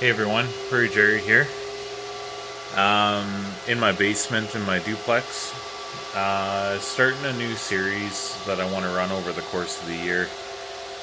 Hey everyone, Prairie Jerry here. In my basement in my duplex, starting a new series that I want to run over the course of the year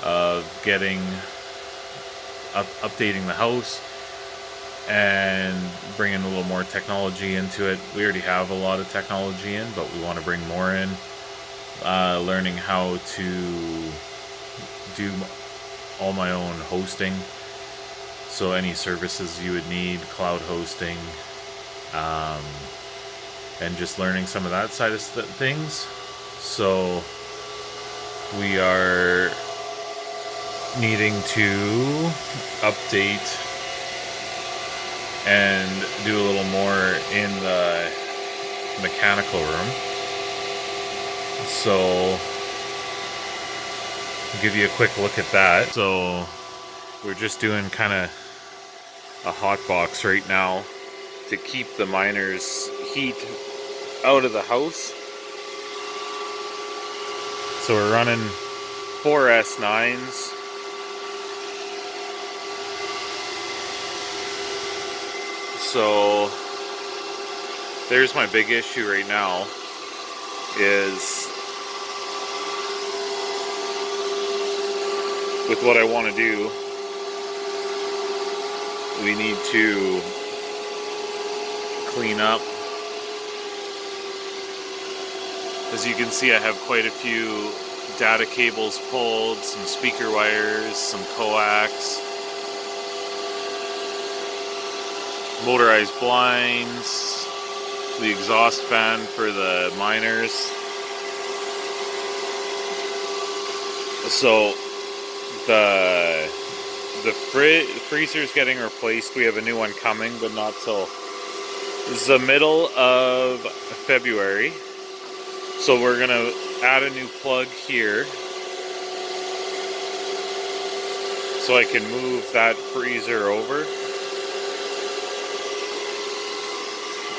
of getting updating the house and bringing a little more technology into it. We already have a lot of technology in, but we want to bring more in. Learning how to do all my own hosting. So any services you would need, cloud hosting, um, and just learning some of that side of things. So we are needing to update and do a little more in the mechanical room. So I'll give you a quick look at that. So we're just doing kind of a hot box right now to keep the miners' heat out of the house. So we're running 4 S9s. So there's my big issue right now is with what I want to do, we need to clean up. As you can see, I have quite a few data cables pulled, some speaker wires, some coax, motorized blinds, the exhaust fan for the miners. So the freezer's getting replaced. We have a new one coming, but not till the middle of February. So we're gonna add a new plug here so I can move that freezer over.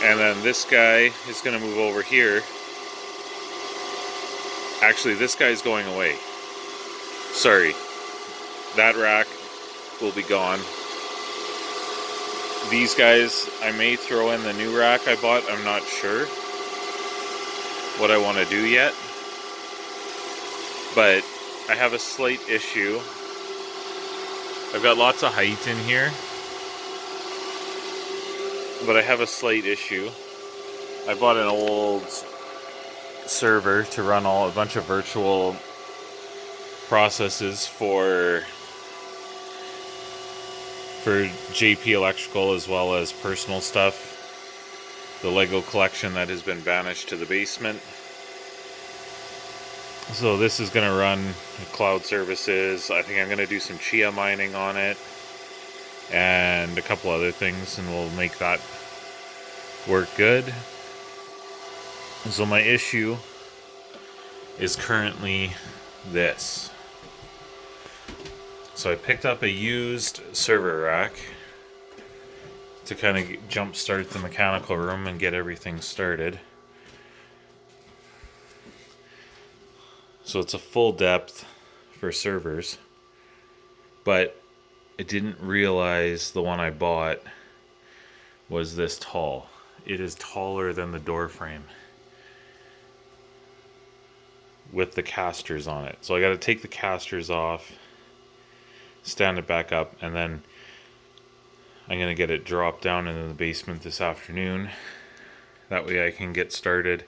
And then this guy is gonna move over here. Actually, this guy's going away. Sorry, that rack will be gone. These guys, I may throw in the new rack I bought. I'm not sure what I want to do yet, but I have a slight issue. I've got lots of height in here, but I have a slight issue. I bought an old server to run a bunch of virtual processes for JP Electrical as well as personal stuff. The Lego collection that has been banished to the basement. So this is going to run cloud services. I think I'm going to do some Chia mining on it and a couple other things, and we'll make that work good. So my issue is currently this. So I picked up a used server rack to kind of jump start the mechanical room and get everything started. So it's a full depth for servers, but I didn't realize the one I bought was this tall. It is taller than the door frame with the casters on it. So I got to take the casters off, stand it back up, and then I'm going to get it dropped down into the basement this afternoon. That way I can get started,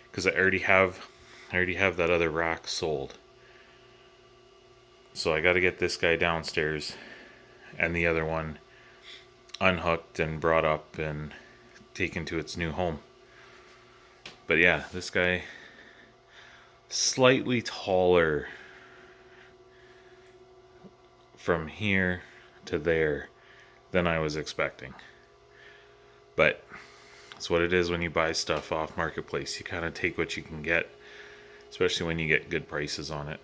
because I already have that other rack sold. So I got to get this guy downstairs and the other one unhooked and brought up and taken to its new home. But yeah, this guy slightly taller from here to there than I was expecting. But that's what it is when you buy stuff off Marketplace. You kind of take what you can get, especially when you get good prices on it.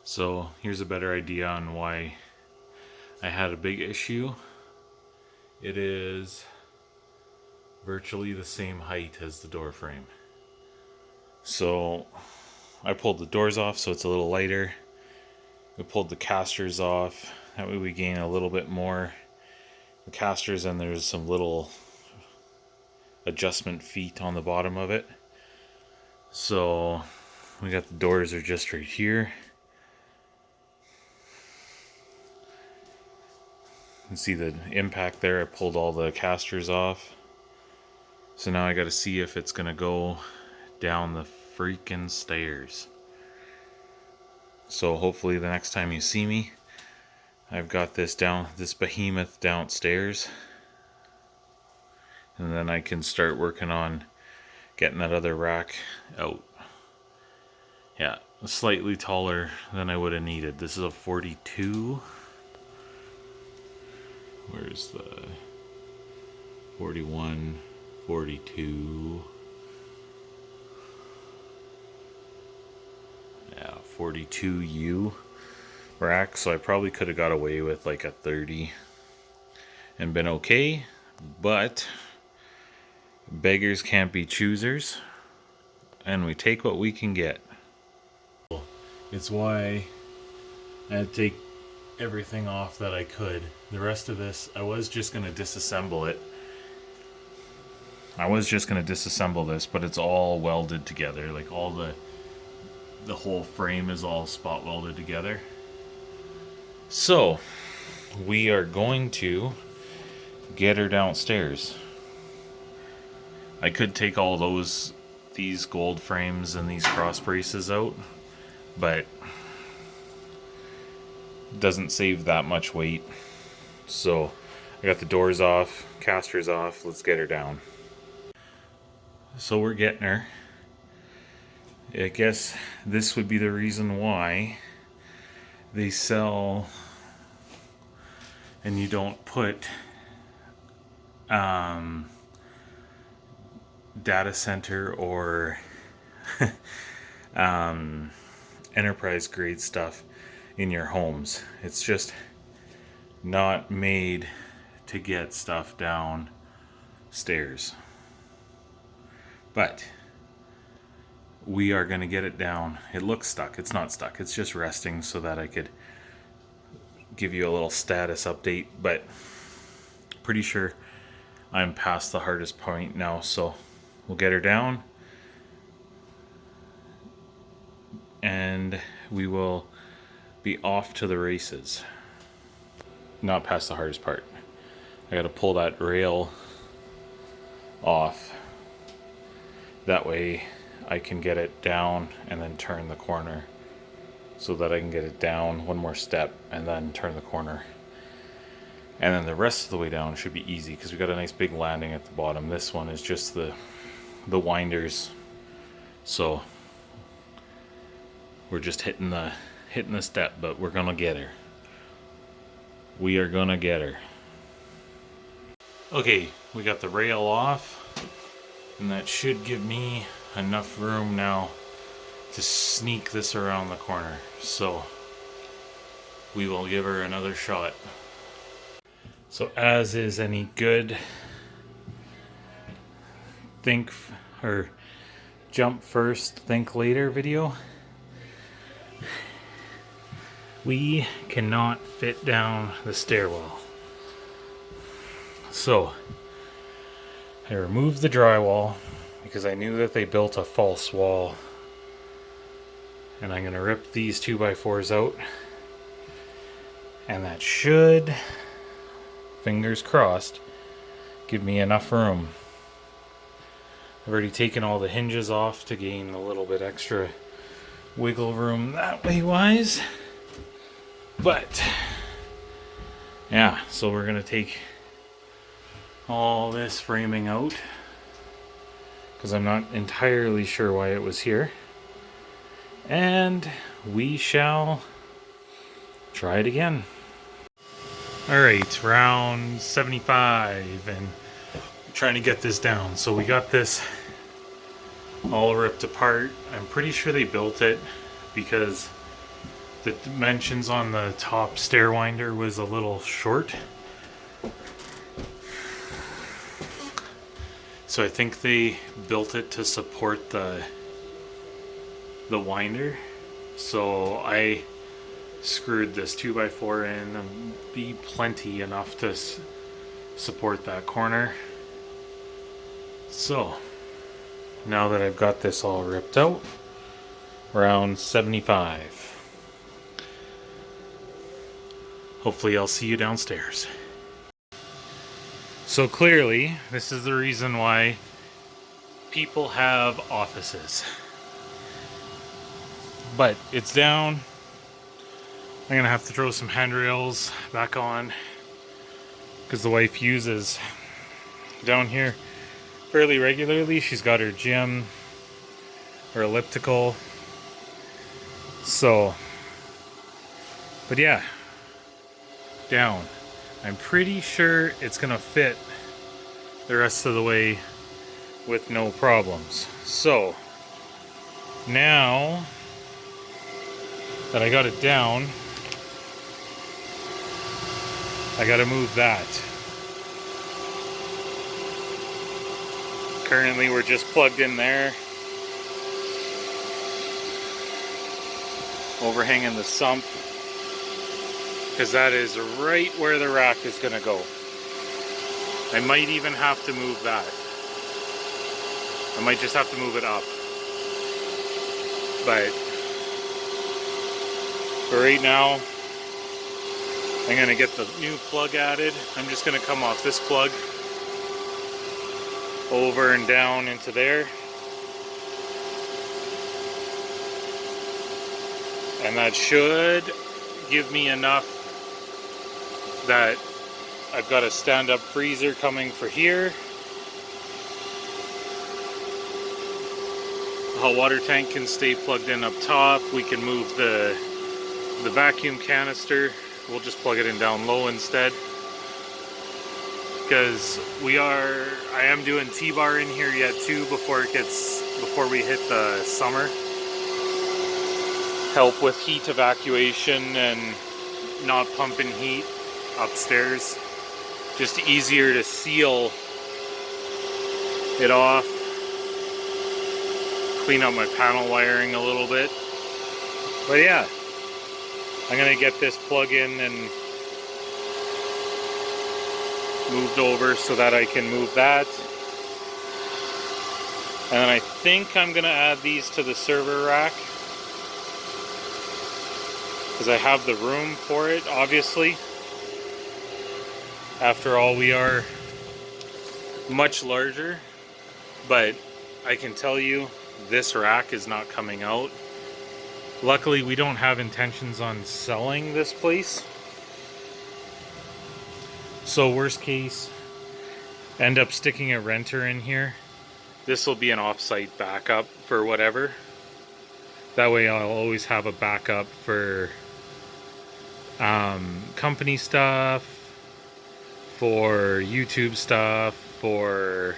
So here's a better idea on why I had a big issue. It is virtually the same height as the door frame. So I pulled the doors off so it's a little lighter. We pulled the casters off. That way we gain a little bit more casters, and there's some little adjustment feet on the bottom of it. So we got the doors are just right here. You can see the impact there. I pulled all the casters off. So now I got to see if it's going to go down the freaking stairs. So hopefully the next time you see me, I've got this behemoth downstairs. And then I can start working on getting that other rack out. Yeah, slightly taller than I would have needed. This is a 42. Where's the 41, 42? Yeah, 42U rack. So I probably could have got away with like a 30 and been okay. But beggars can't be choosers, and we take what we can get. It's why I had to take everything off that I could. The rest of this, I was just going to disassemble it. But it's all welded together. Like all the whole frame is all spot welded together. So we are going to get her downstairs. I could take all these gold frames and these cross braces out, but it doesn't save that much weight. So I got the doors off, casters off. Let's get her down. So we're getting her. I guess this would be the reason why they sell and you don't put data center or enterprise grade stuff in your homes. It's just not made to get stuff downstairs. But we are going to get it down. It looks stuck. It's not stuck. It's just resting so that I could give you a little status update. But pretty sure I'm past the hardest point now. So we'll get her down. And we will be off to the races. Not past the hardest part. I got to pull that rail off. That way I can get it down and then turn the corner, so that I can get it down one more step and then turn the corner. And then the rest of the way down should be easy because we got a nice big landing at the bottom. This one is just the winders. So we're just hitting the step, but we're gonna get her. We are gonna get her. Okay, we got the rail off, and that should give me enough room now to sneak this around the corner. So we will give her another shot. So as is any good jump first, think later video, we cannot fit down the stairwell. So I removed the drywall because I knew that they built a false wall. And I'm going to rip these 2x4s out. And that should, fingers crossed, give me enough room. I've already taken all the hinges off to gain a little bit extra wiggle room that way wise. But yeah, so we're going to take all this framing out because I'm not entirely sure why it was here, and we shall try it again. Alright, round 75, and I'm trying to get this down. So we got this all ripped apart. I'm pretty sure they built it because the dimensions on the top stair winder was a little short. So I think they built it to support the winder. So I screwed this 2x4 in and be plenty enough to support that corner. So now that I've got this all ripped out, around 75. Hopefully I'll see you downstairs. So clearly, this is the reason why people have offices. But it's down. I'm gonna have to throw some handrails back on because the wife uses down here fairly regularly. She's got her gym, her elliptical. So, but yeah, down. I'm pretty sure it's gonna fit the rest of the way with no problems. So, now that I got it down, I gotta move that. Currently we're just plugged in there, overhanging the sump, because that is right where the rack is gonna go. I might even have to move that. I might just have to move it up. But for right now, I'm gonna get the new plug added. I'm just gonna come off this plug over and down into there. And that should give me enough that I've got a stand-up freezer coming for here. The hot water tank can stay plugged in up top. We can move the vacuum canister. We'll just plug it in down low instead. Because I am doing T-bar in here yet too before we hit the summer. Help with heat evacuation and not pumping heat upstairs. Just easier to seal it off. Clean up my panel wiring a little bit. But yeah, I'm gonna get this plug in and moved over so that I can move that. And then I think I'm gonna add these to the server rack, because I have the room for it, obviously. After all, we are much larger, but I can tell you this rack is not coming out. Luckily, we don't have intentions on selling this place. So worst case, end up sticking a renter in here. This will be an off-site backup for whatever. That way I'll always have a backup for company stuff, for YouTube stuff, for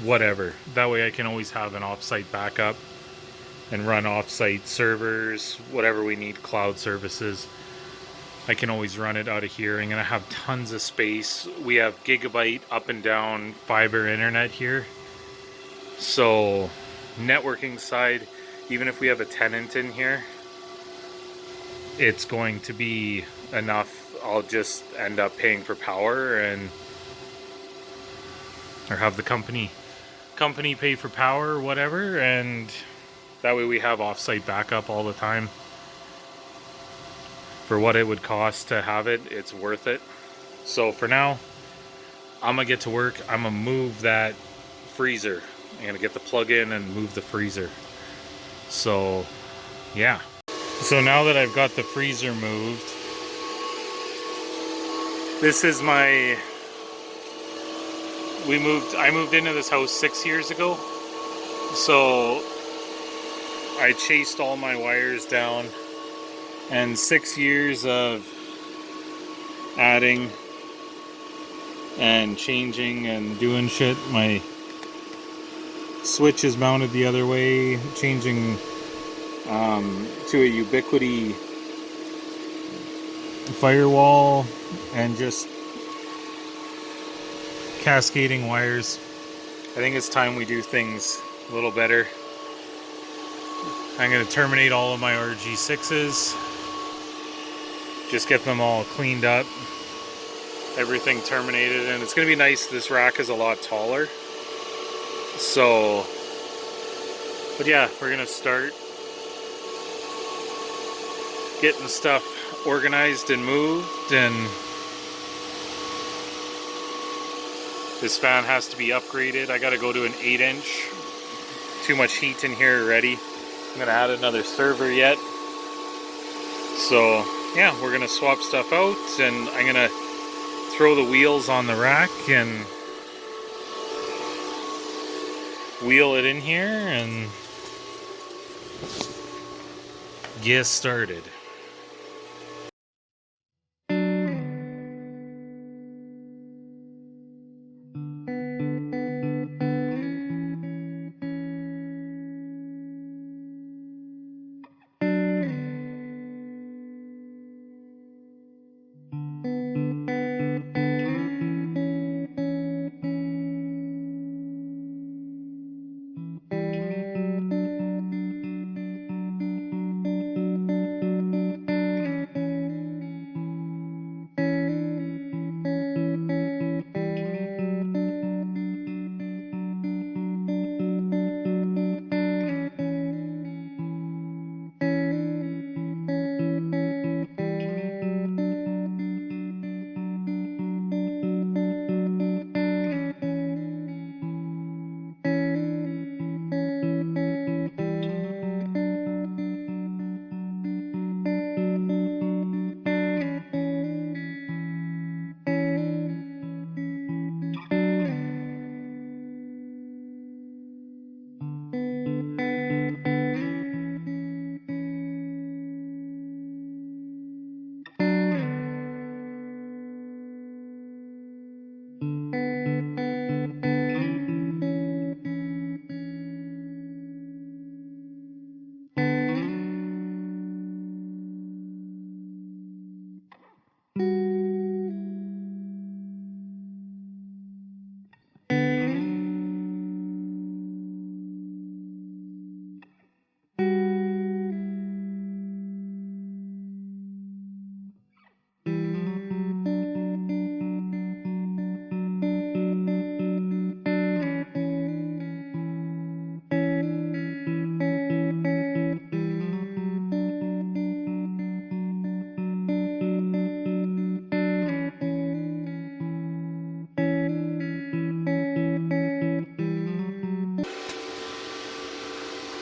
whatever. That way I can always have an off-site backup and run off-site servers, whatever we need, cloud services. I can always run it out of here. I'm gonna have tons of space. We have gigabyte up and down fiber internet here. So networking side, even if we have a tenant in here, it's going to be enough. I'll just end up paying for power or have the company pay for power or whatever, and that way we have off-site backup all the time. For what it would cost to have it, it's worth it. So for now, I'm gonna get to work. I'm gonna move that freezer. I'm gonna get the plug in and move the freezer. So yeah. So now that I've got the freezer moved, this is I moved into this house 6 years ago. So I chased all my wires down, and 6 years of adding and changing and doing shit. My switch is mounted the other way, changing to a Ubiquity firewall, and just cascading wires. I think it's time we do things a little better. I'm going to terminate all of my RG6s. Just get them all cleaned up. Everything terminated, and it's going to be nice. This rack is a lot taller. So, but yeah, we're going to start getting stuff organized and moved, and this fan has to be upgraded. I got to go to an 8-inch. Too much heat in here already. I'm going to add another server yet. So yeah, we're going to swap stuff out, and I'm going to throw the wheels on the rack and wheel it in here and get started.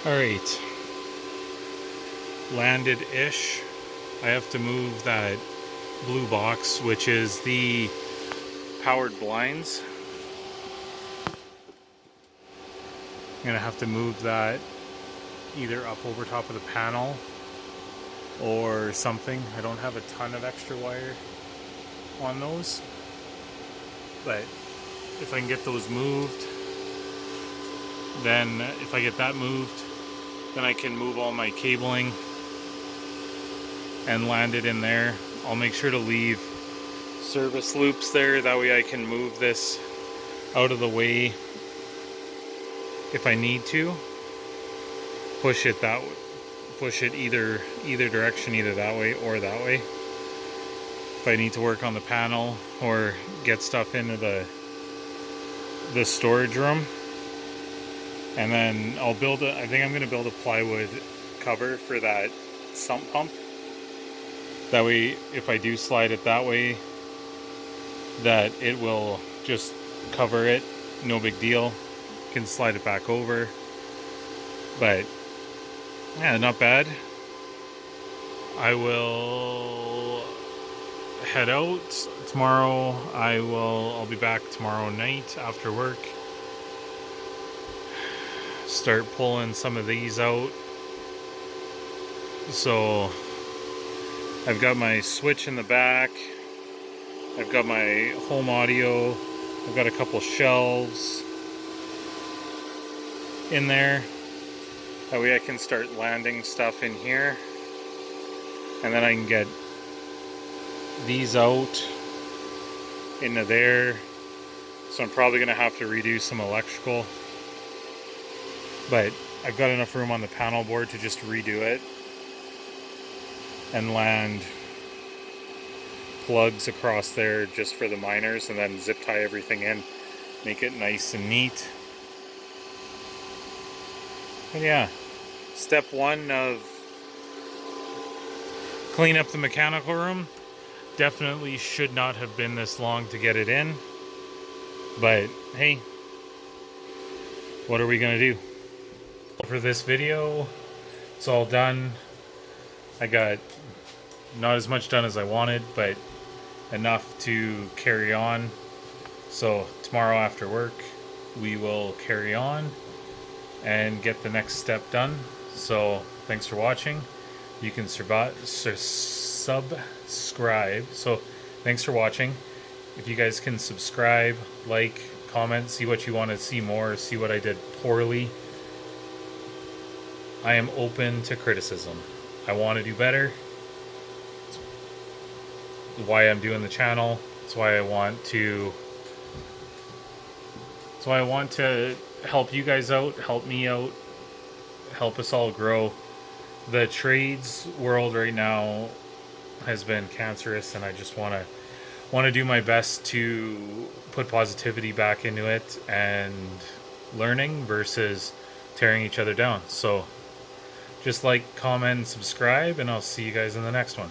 Alright, landed-ish. I have to move that blue box, which is the powered blinds. I'm gonna have to move that either up over top of the panel or something. I don't have a ton of extra wire on those, but if I can get those moved, then if I get that moved, then I can move all my cabling and land it in there. I'll make sure to leave service loops there, that way I can move this out of the way if I need to. Push it that way, push it either direction, either that way or that way. If I need to work on the panel or get stuff into the storage room. And then I'll build I think I'm going to build a plywood cover for that sump pump. That way, if I do slide it that way, that it will just cover it, no big deal. Can slide it back over. But yeah, not bad. I will head out tomorrow. I'll be back tomorrow night after work. Start pulling some of these out. So I've got my switch in the back, I've got my home audio, I've got a couple shelves in there. That way I can start landing stuff in here, and then I can get these out into there. So I'm probably going to have to redo some electrical. But I've got enough room on the panel board to just redo it and land plugs across there just for the miners, and then zip tie everything in, make it nice and neat. And yeah, step one of clean up the mechanical room. Definitely should not have been this long to get it in, but hey, what are we gonna do? For this video, it's all done. I got not as much done as I wanted, but enough to carry on. So tomorrow after work, we will carry on and get the next step done. So thanks for watching. You can subscribe. So thanks for watching. If you guys can subscribe, like, comment, see what you want to see more, see what I did poorly. I am open to criticism. I want to do better. That's why I'm doing the channel. That's why I want to help you guys out, help me out, help us all grow. The trades world right now has been cancerous, and I just want to do my best to put positivity back into it and learning versus tearing each other down. So just like, comment, subscribe, and I'll see you guys in the next one.